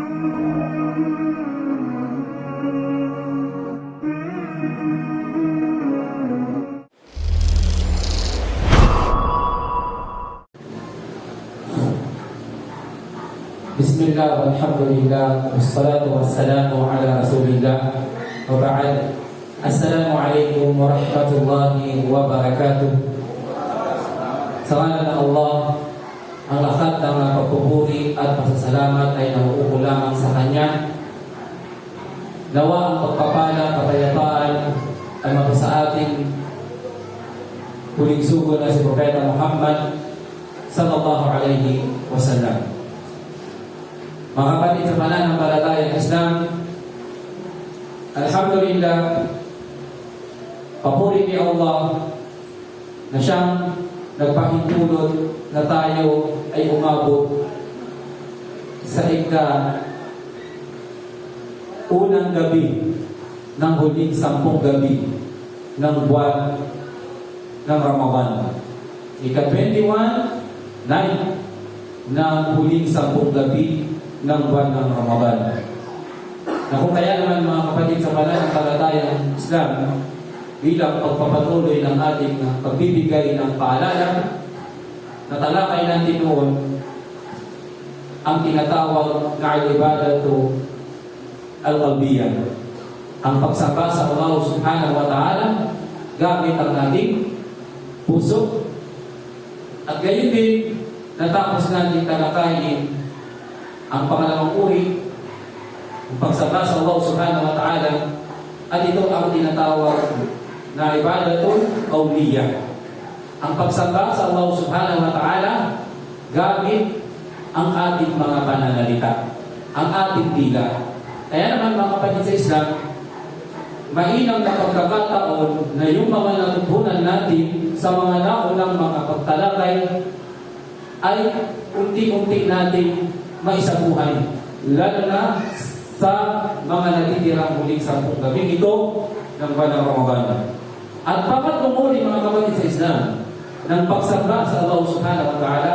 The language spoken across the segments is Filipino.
Bismillah walhamdulillah wassalatu wassalamu ala rasulillah wa ba'd. Assalamualaikum warahmatullahi wabarakatuh. Sa ngalan ng Allah, ang lahat ng pagpupuri at pasasalamat ay nauupo lamang sa Kanya. Nawa ang pagpapala, kapayapaan ay mapa sa ating huling sugo na si Propeta Muhammad sallallahu alaihi wasallam. Mga kapatid sa pananampalatayang Islam, alhamdulillah, papuri ni Allah na Siyang nagpahintulot na tayo ay umabot sa unang gabi ng huling 10 gabi ng buwan ng Ramadan. Ika-21 night ng huling 10 gabi ng buwan ng Ramadan. Na kung kaya naman mga kapatid sa pananampalatayang Islam, bilang pagpapatuloy ng ating pagbibigay ng paalala, natalakay natin noon ang tinatawag na al-ibadatu al-qalbiyah, ang pagsamba sa Allah subhanahu wa ta'ala gamit ang ating puso. At gayon din, natapos natin talakayin ang pangalawang uri, ang pagsamba sa Allah subhanahu wa ta'ala, at ito ang tinatawag na ibadatul qawliyah, ang pagsamba sa Allah subhanahu wa ta'ala gamit ang ating mga pananalita, ang ating dila. Kaya naman mga kapatid sa Islam, mainam na pagkakataon na yung mga natutunan natin sa mga naunang mga pagtalakay ay unti-unti natin maisabuhay, lalo na sa mga natitirang huling 10 gabing ito ng buwan ng Ramadan. At pangatlong uri mga kapatid sa Islam ng pagsamba sa Allah subhanahu wa ta'ala,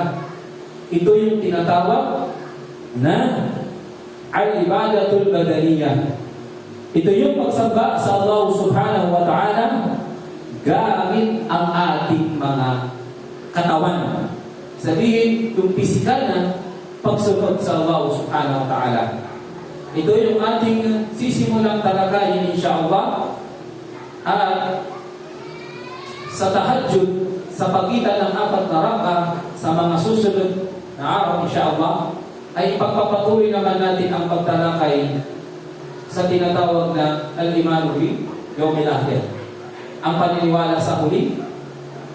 ito yung tinatawag na al-ibadatul badaniyah. Ito yung pagsamba sa Allah subhanahu wa ta'ala gamit ang ating mga katawan. Sabihin, yung pisikal na pagsunod sa Allah subhanahu wa ta'ala. Ito yung ating sisimulang talakayin insyaAllah. At sa tahajjud, sa pagitan ng 4 na raka sa mga susunod na araw insyaAllah, ay pagpapatuloy naman natin ang pagtalakay sa tinatawag na al-imanu bil yawmil akhir, ang paniniwala sa huling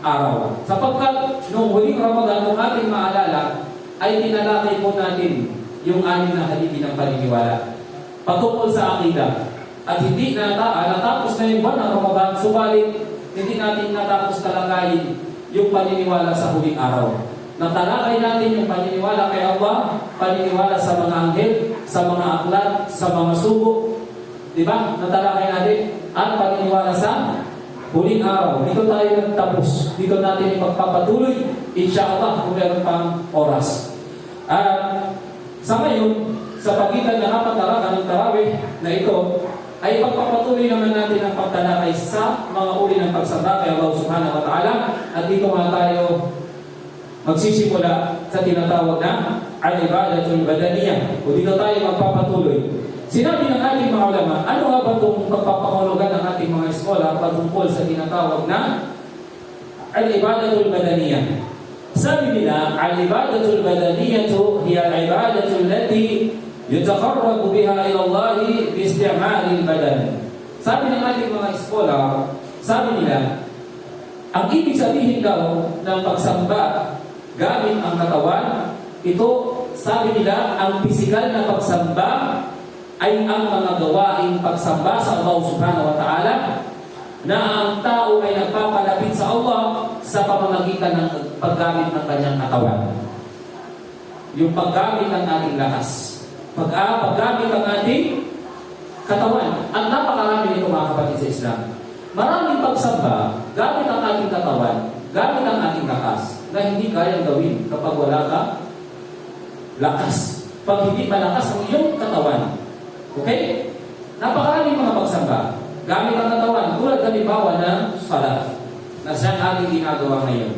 araw. Sapagkat noong huling Ramadan, kung ating maalala, ay tinalakay po natin yung 6 na haligi ng paniniwala patungkol sa akida. At hindi natapos na yung buwan ng Ramadan, subalit hindi natin natapos talakayin yung paniniwala sa huling araw. Natalakay natin yung paniniwala kay Allah, paniniwala sa mga anghel, sa mga aklat, sa mga sugo. Diba? Natalakay natin at paniniwala sa huling araw. Dito tayo nagtapos. Dito natin ipagpapatuloy, insyaAllah, kung meron pang oras. At sa ngayon, sa pagitan ng 4 na raka ng tarawih na ito, ay pagpapatuloy naman natin ang pagtalakay sa mga uri ng pagsamba kay Allah subhanahu wa ta'ala. At dito nga tayo magsisimula sa tinatawag na al-ibadatul badaniyah. O dito tayo magpapatuloy. Sinabi ng ating mga ulama, ano nga ba itong pagpapahulugan ng ating mga eskola patungkol sa tinatawag na al-ibadatul badaniyah? Sabi nila, al-ibadatul badaniyatu hiya al-ibadatu allati yutaqarrabu biha ila Allah bi isti'malil badan. Sabi ng ating mga eskola, sabi nila, ang ibig sabihin daw ng pagsamba gamit ang katawan, ito, sabi nila, ang pisikal na pagsamba ay ang mga gawaing pagsamba sa Allah subhanahu wa ta'ala, na ang tao ay nagpapalapit sa Allah sa pamamagitan ng paggamit ng kanyang katawan. Yung paggamit ng ating lakas. Paggamit ng ating katawan. At napakarami nito mga kapatid sa Islam. Maraming pagsamba gamit ang ating katawan, gamit ang ating lakas, na hindi kayang gawin kapag wala ka lakas. pag hindi malakas ang iyong katawan. Okay? Napakaraming mga pagsamba gamit ang katawan, tulad halimbawa ng salat na siyang ating ginagawa ngayon.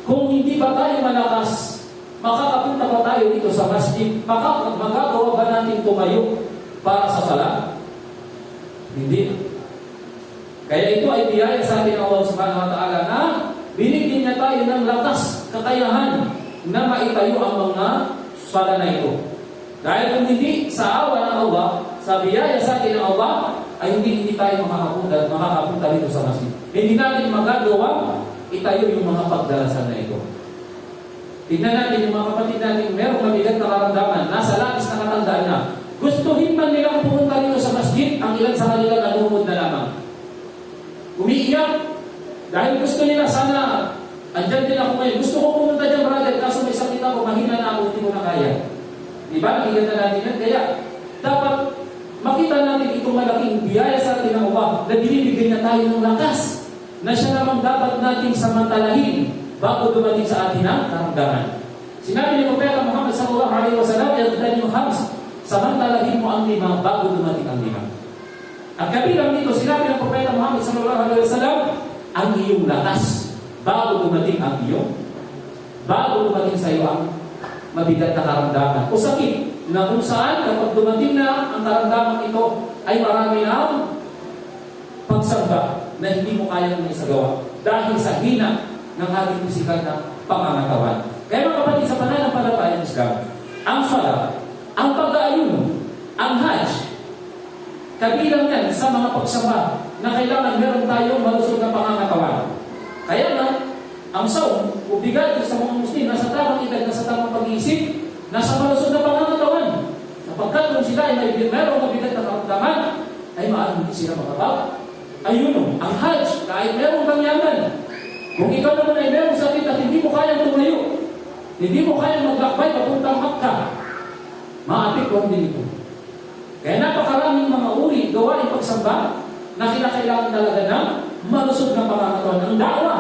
Kung hindi ba tayo malakas, makakapunta ba tayo dito sa masjid? Magagawa ba natin tumayo para sa salat? Hindi. Kaya ito ay biyaya sa atin ng Allah subhanahu wa ta'ala na binigyan niya tayo ng lakas, kakayahan na maitayo ang mga sala na ito. Dahil kung hindi sa awa ng Allah, sa biyaya sa atin ng Allah, ay hindi tayo makakapunta dito sa masjid. Hindi natin magagawa itayo yung mga pagdarasan na ito. Tignan natin yung mga kapatid natin, merong mabigat na karamdaman, nasa labis na katandaan na. Gustuhin man nilang pumunta dito sa masjid, ang ilan sa kanila nalumod na lamang. Umiiyak, dahil gusto nila sana, andyan din ako ngayon. Gusto ko pumunta dyan, brother, kaso may sakit ako, mahina na ako, hindi ko na kaya. Diba? Nakikita natin yan. Kaya, dapat makita natin itong malaking biyaya sa atin ng Allah na binibigyan niya tayo ng lakas na siya namang dapat nating samantalahin bago dumating sa atin ang karamdaman. Sinabi ni Propeta Muhammad sallallahu alaihi wasallam, "Yaqdani khams, samantalahin mo ang 5 bago dumating ang 5." At kabilang dito, sinabi ng Propeta Muhammad sallallahu alaihi wasallam, ang iyong lakas bago dumating sa iyo ang mabigat na karamdaman o sakit na kung saan kapag dumating na ang karamdaman ito ay marami na pagsamba na hindi mo kayang isagawa dahil sa hina ng ating pisikal na pangangatawan. Kaya mga kapatid, sa pananampalataya ng Islam, ang salat, ang pag-aayuno, ang hajj, kabilang yan sa mga pagsamba na kailangan meron tayong malusog na pangangatawan. Kaya nga, ang saum, obligat sa mga Muslim, nasa tamang edad, nasa tamang pag-iisip, nasa malusog na pangangatawan. Sapagkat kung sila ay mayroong mabigat na karamdaman, ay maaari hindi sila makabag. Ayuno, ang hajj, kahit merong kang yaman, kung ikaw naman ay merong sakit at hindi mo kayang tumayo, hindi mo kayang maglakbay papuntang Makkah, maapektuhan din ito. Kaya napakaraming mga uri, gawain pagsamba na kinakailangan talaga ng malusog na pangangatawan ng da'wa.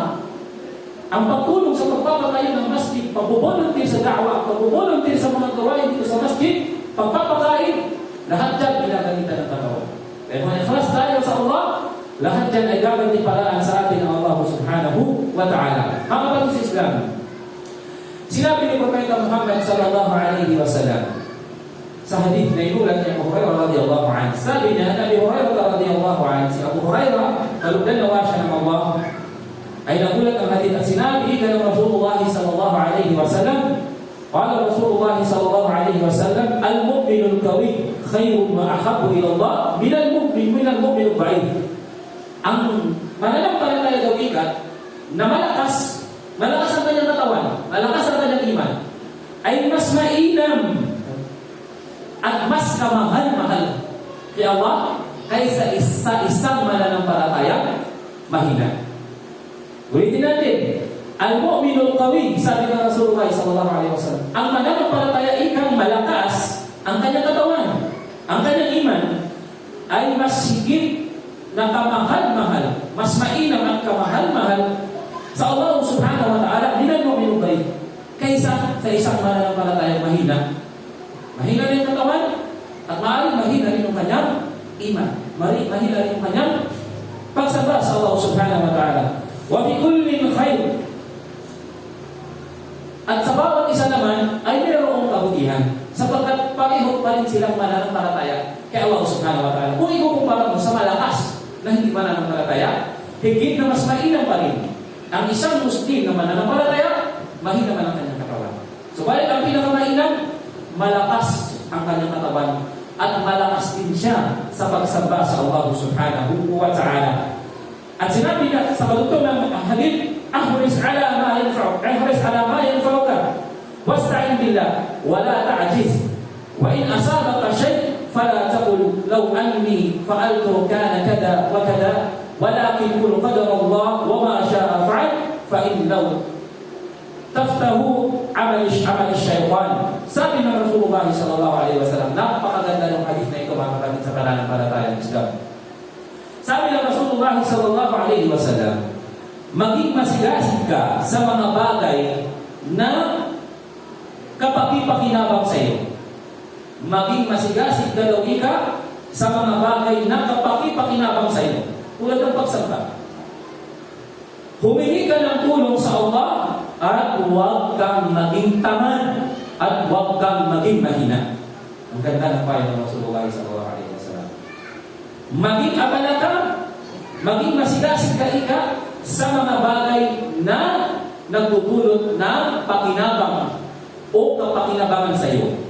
Ang pagtulong sa pagpapatayo ng masjid, pagbubolunteer sa da'wa, pagbubolunteer sa mga gawain dito sa masjid, pagpapakain, lahat dyan pinagalitan ng katawan. Kaya kung ikhlas tayo sa Allah, lahat dyan ay gagawin paraan sa atin ng Allah subhanahu wa ta'ala. Mga kapatid sa Islam, sinabi ni Propeta Muhammad sallallahu alaihi wasallam sa hadith na inulat ni Abu Hurairah radhiyallahu anhu. Sabi niya, Abu Hurairah radhiyallahu anhu, si Abu Hurairah, kalugdan nawa siya ng Allah, ay nagulat ang hadith at sinabi ka ng Rasulullah sallallahu alaihi wasallam, qala Rasulullah sallallahu alaihi wasallam, al-mu'minul qawi khairun ma ahabbu ila Allah min al-mu'min al-da'if. Ang mananampalataya daw ikat na malakas ang kanyang katawan, malakas ang kanyang iman, ay mas mainam at mas kamahal-mahal kay Allah kaysa isang mananampalataya mahina. Ulitin natin, al-mu'minul qawi, sabi ng Rasulullah sallallahu alaihi wasallam, ang mananampalataya ikang malakas ang kanyang katawan, ang kanyang iman, ay mas higit na kamahal-mahal, mas mainam ang kamahal-mahal sa Allah subhanahu wa ta'ala din ang mu'minul qawi kaysa sa isang mananampalataya mahina. Mahina rin ang katawan at maaaring mahina rin ang kanyang iman. Mahina rin ang kanyang pagsamba sa Allah subhanahu wa ta'ala. Wa fi kullin khair. At sa bawat isa naman ay mayroong kabutihan sapagkat pareho pa rin silang mananampalataya kay Allah subhanahu wa ta'ala. Kung ikukumpara mo sa malakas na hindi mananampalataya, higit na mas mainam pa rin ang isang Muslim na mananampalataya, mahina man ang kanyang katawan. Subalit ang pinakamainam, malakas ang kanyang katawan at malakas din siya sa pagsamba sa Allah subhanahu wa ta'ala. At sinabi na sa kalugtong ng hadith, ahris ala ma yanfa'uka wasta'in billah wa la ta'jiz wa in asabaka shay fala taqul law anni fa'altu kana kada wa kada walakin qul qadara Allah wa ma sha'a fa'al fa in law taftahu amal syaitan. Sabi ng Rasulullah sallallahu alaihi wasallam, napakaganda ng hadith na ito mga kapatid sa pananampalataya ng Islam. Sabi ng Rasulullah sallallahu alaihi wasallam, maging masigasig ka sa mga bagay na kapag-ipakinabang sa iyo. maging masigasig ka daw ika sa mga bagay na kapaki-pakinabang sa iyo. Tulad ng pagsamba. Humingi ka ng tulong sa Allah at huwag kang maging tamad at huwag kang maging mahina. Ang ganda ng payo ng Rasulullah sallallahu alaihi wasallam. Maging abala ka, maging masigasig ka ika sa mga bagay na nagdudulot ng pakinabang o kapakinabangan sa iyo.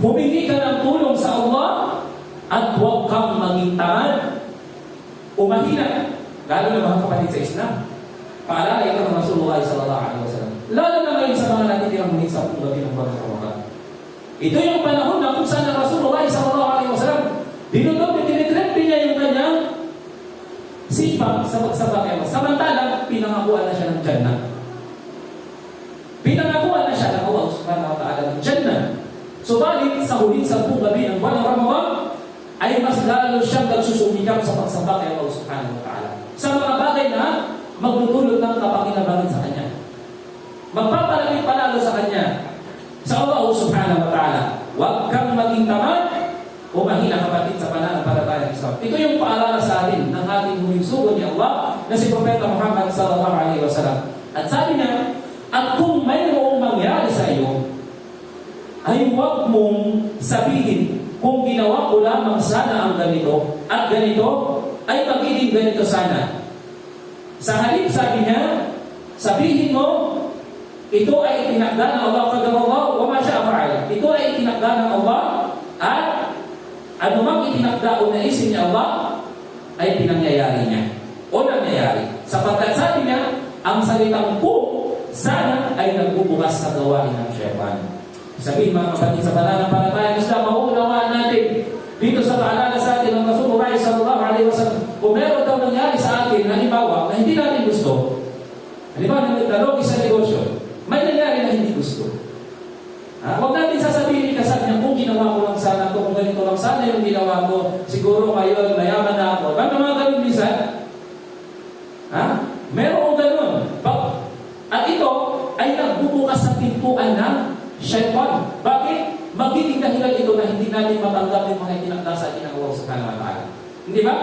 Humingi ka ng tulong sa Allah at huwag kang maging tamad o mahina. Lalo na mga kapatid sa Islam. Paalala ito ng Rasulullah sallallahu alaihi wasallam. Lalo na ngayon sa mga natitirang munit sa gabi ng buwan ng Ramadan. Ito yung panahon na kung saan ang Rasulullah sallallahu alaihi wasallam dinudog at tinitrempi niya yung kanyang sipag sa pagsabak. Samantalang pinangakuan na siya ng Jannah. Pinangakuan na siya ng Allah subhanahu wa ta'ala ng Jannah. Subalit sa huling 10 gabi ng buwan ng Ramadan ay mas lalo siyang nagsusumikap sa pagsamba kay Allah subhanahu wa ta'ala. Sa mga bagay na magdudulot ng kapakinabangan sa Kanya. Magpapalapit palalo sa Kanya. Sa Allah subhanahu wa ta'ala. Huwag kang maging tamad o mahina kapatid sa pananampalatayang Islam. Ito yung paalala sa atin ng ating huling sugod ni Allah na si Propeta Muhammad sallallahu alaihi wasallam. At sabi niya, at kung mayroong mangyari sa iyo, ay huwag mong sabihin, kung ginawa ko lamang sana ang ganito, at ganito, ay magiging ganito sana. Sa halip, sabi niya, sabihin mo, ito ay itinakda ng Allah, qadarullah, wa ma sya'a fa'al. Ito ay itinakda ng Allah, at anumang itinakda o naisin ni Allah, ay pinangyayari niya. O nangyayari. Sapagkat sabi niya, ang salitang po, sana ay nagbubukas sa gawain ng syaitan. Sabihin mga kapatid sa pananampalatayang Islam, maunawaan natin dito sa paalala sa atin ng Rasulullah sallallahu alaihi wasallam, kung meron daw nangyari sa atin na halimbawa na hindi natin gusto, halimbawa naglalog sa negosyo, may nangyari na hindi gusto. Huwag natin sasabihin kasal niya, kung ginawa ko lang sana ito, kung ganito lang sana yung ginawa ko, siguro ngayon mayaman na ako. Bakit mga ganun minsan? Meron ganun. At ito ay nagbubukas sa pintuan ng syaitan. Bakit? Magiging dahilan ito na hindi natin matanggap yung mga itinakda sa atin ng Allah subhanahu wa ta'ala. Hindi ba?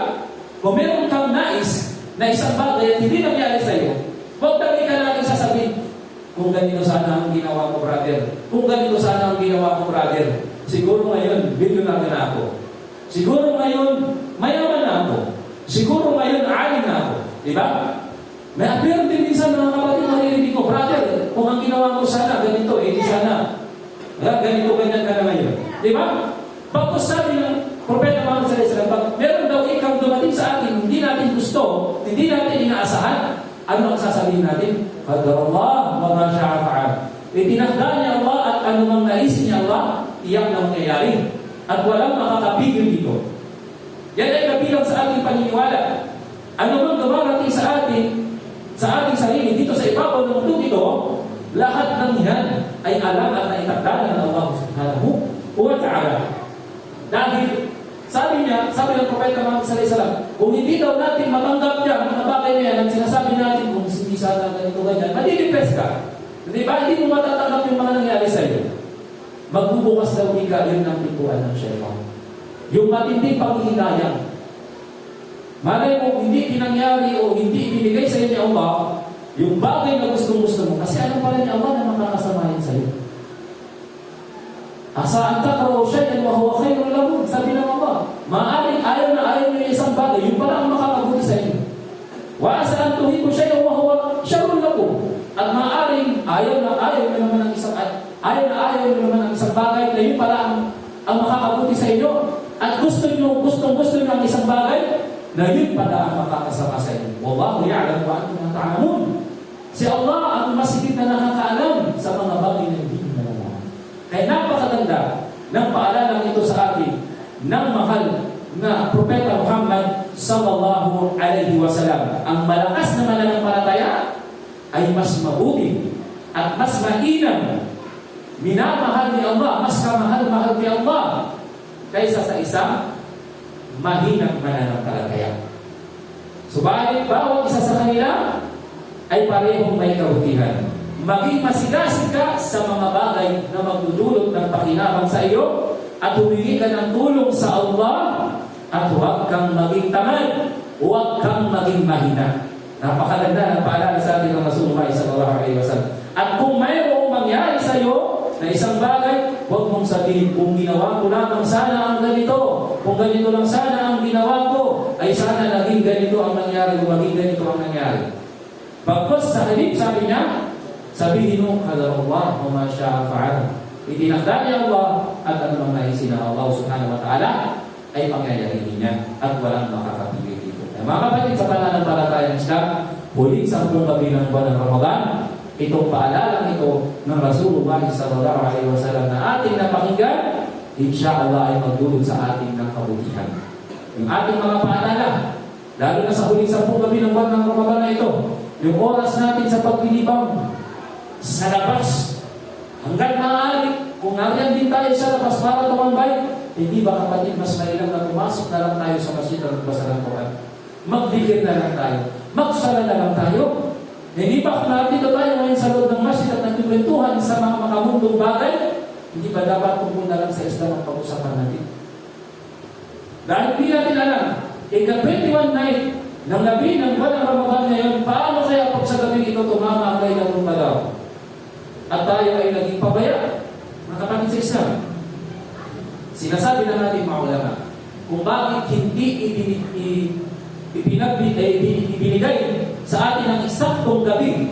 Kung meron kang nais na isang bagay at hindi nangyari sa iyo, huwag dami ka natin sasabihin, kung ganito sana ang ginawa ko, brother. Kung ganito sana ang ginawa ko, brother. Siguro ngayon, bilyonar na ako. Siguro ngayon, mayaman na ako. Siguro ngayon, alim na ako. Di ba? May appear din minsan mga kapatid, maririnig ko, brother, kung ang ginawa ko sana, ganito, di sana. Ganito, ganyan ka na ngayon. Di ba? Pagkos sabi ng Propeta Muhammad sallallahu alaihi wasallam, meron daw ikaw dumating sa atin, hindi natin gusto, hindi natin inaasahan, ano ang sasabihin natin? Qadarullah wa ma sya'a fa'al. Itinakda niya Allah at anumang naisin niya Allah, iyak na mangyayari. At walang makakapigil dito. Yan ay kabilang sa ating paniniwala. Anumang dumarating sa ating sarili dito sa ibabaw ng mundo ito, lahat ng yan ay alam at naitakda ng Allah subhanahu wa ta'ala. Dahil sabi ng Propeta Muhammad sallallahu alaihi wasallam, kung hindi daw natin matanggap niya ang mga bagay na yan at sinasabi natin kung hindi sana ganito ganyan, madidipes ka. Di ba? Hindi mo matatanggap yung mga nangyari sa iyo. Magbubukas daw ika yun ng pintuan ng syaitan. Yung matinding panghihinayang. Malay mo, hindi pinangyari o hindi ibinigay sa iyo ni Allah, yung bagay na gustong-gusto mo, kasi ano pala ni Allah na makakasamahin sa iyo? Asa an takrahu shay'an wa huwa khairun lakum, sabi ng Allah. Maaaring ayaw na ayaw niyo isang bagay, yung pala ang makakabuti sa inyo. Wa asa an tuhibbu shay'an wa huwa sharrun lakum. At maaaring ayaw na ayaw niyo naman ang isang bagay na yung pala ang makakabuti sa inyo. At gusto niyo ang isang bagay na yun pala ang makakasama sa inyo. Wallahu ya'lam wa antum la ta'lamun. Si Allah ang masigit na nakakaalam sa mga bagay na hindi na naman. Kaya napakaganda ng paalala ito sa atin ng mahal na Propeta Muhammad sallallahu alaihi wasallam. Ang malakas na mananampalataya ay mas mabuti at mas mainam, minamahal ni Allah, mas kamahal-mahal ni Allah kaysa sa isang mahinang mananampalataya. Subalit bawat isa sa kanila ay parehong may kabutihan. maging masigasig ka sa mga bagay na magdudulot ng pakinabang sa iyo at humingi ka ng tulong sa Allah at huwag kang maging tamad, huwag kang maging mahina. Napakaganda ng paalala sa atin ng Rasulullah sallallahu alaihi wasallam. At kung mayroong mangyari sa iyo na isang bagay, huwag mong sabihin, kung ginawa ko lamang sana ang ganito, kung ganito lang sana ang ginawa ko, ay sana naging ganito ang nangyari o maging ganito ang nangyari. Bagkus sa halip, sabi niya, sabihin mo, qadarullah wa ma syaa fa'al. Itinakda niya Allah at anumang naisin ng Allah subhanahu wa ta'ala ay pangyayarihin niya at walang makakapigil dito. Mga kapatid, sa pananampalatayang Islam, huling 10 gabi ng buwan ng Ramadan, itong paalalang ito ng Rasulullah sallallahu alaihi wasallam na ating napakinggan, insyaallah ay magdulot sa ating ng kabutihan. Yung ating mga paalala, lalo na sa huling 10 gabi ng buwan ng Ramadan na ito, yung oras natin sa paglilibang sa labas, hanggang maaari, kung nariyan din tayo sa labas para tumambay, hindi ba kapatid, mas mailang na pumasok na lang tayo sa masjid at magbasa ng Quran? Magdikir na lang tayo, magsala na lang tayo. Hindi ba kung nandito tayo ngayon sa loob ng masjid at nagkukwentuhan sa mga makamundong bagay, hindi ba dapat tungkol na lang sa Islam ang pag-usapan natin? Dahil di natin alam, ika-21 night ng gabi ng buwan ng Ramadan ngayon, paano kaya pag sa gabi ito tumama ang Laylatul Qadr? At tayo ay naging pabaya, mga kapatid sa Islam. Sinasabi na natin mga ulama, kung bakit hindi ibinigay sa atin ang eksaktong gabi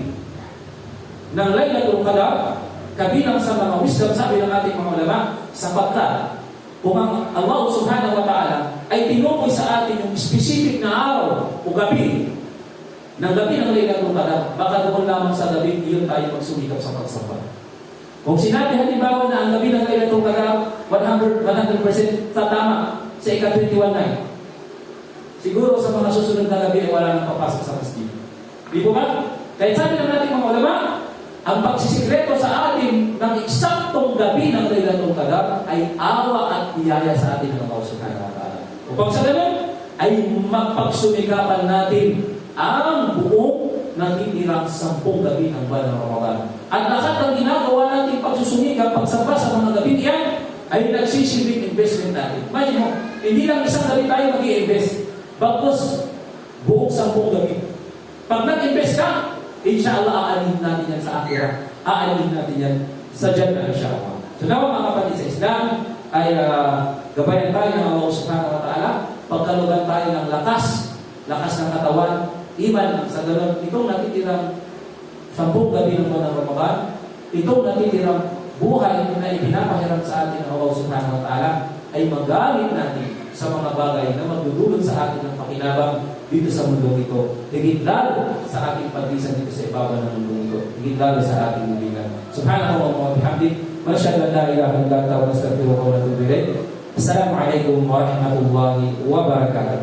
ng Laylatul Qadr, kabilang sa mga wisdom, sabi ng ating mga ulama, sapagkat kung ang Allah subhanahu wa ta'ala ay tinukoy sa atin yung specific na araw o gabi ng gabi ng Laylatul Qadr, baka doon lamang sa gabi iyon tayo magsumikap sa pagsamba. Kung sinabi halimbawa na ang gabi ng Laylatul Qadr 100% tatama sa ika-21 night, siguro sa mga susunod na gabi ay wala nang papasok sa masjid. Di po ba? Kahit sabi ng natin mga ulama, ang pagsisikreto sa atin ng eksaktong gabi ng Laylatul Qadr ay awa at biyaya sa atin ng Allah subhanahu wa ta'ala. Upang sa ganun, ay mapagsumikapan natin ang buong natitirang 10 gabi ng buwan ng Ramadan. At lahat ng ginagawa natin pagsusumikap, pagsamba sa mga gabi niyan, ay nagsisilbing investment natin. Imagine mo, hindi lang isang gabi tayo mag-i-invest, bagkus buong 10 gabi. Pag nag-invest ka, inshallah, aalin natin yan sa akhirah. Aalin natin yan sa Jannah, inshallah. So, nawa mga kapatid sa Islam, ay gabayan tayo ng Allah subhanahu wa ta'ala, pagkalugan tayo ng lakas ng katawan, iman sa ganun. Itong natitirang 10 gabi ng buwan ng Ramadan, itong natitirang buhay na ipinapahiram sa atin ng Allah subhanahu wa ta'ala, ay magamit natin sa mga bagay na magdudulot sa atin ng pakinabang dito sa mundong ito. Higit lalo sa ating paglisan dito sa ibabaw ng mundong ito. Higit lalo sa ating libingan. Subhanahu wa bihamdik. Masyadong la ilaha illa anta wa nastaghfiruka wa natubu ilayk. Assalamualaikum warahmatullahi wabarakatuh.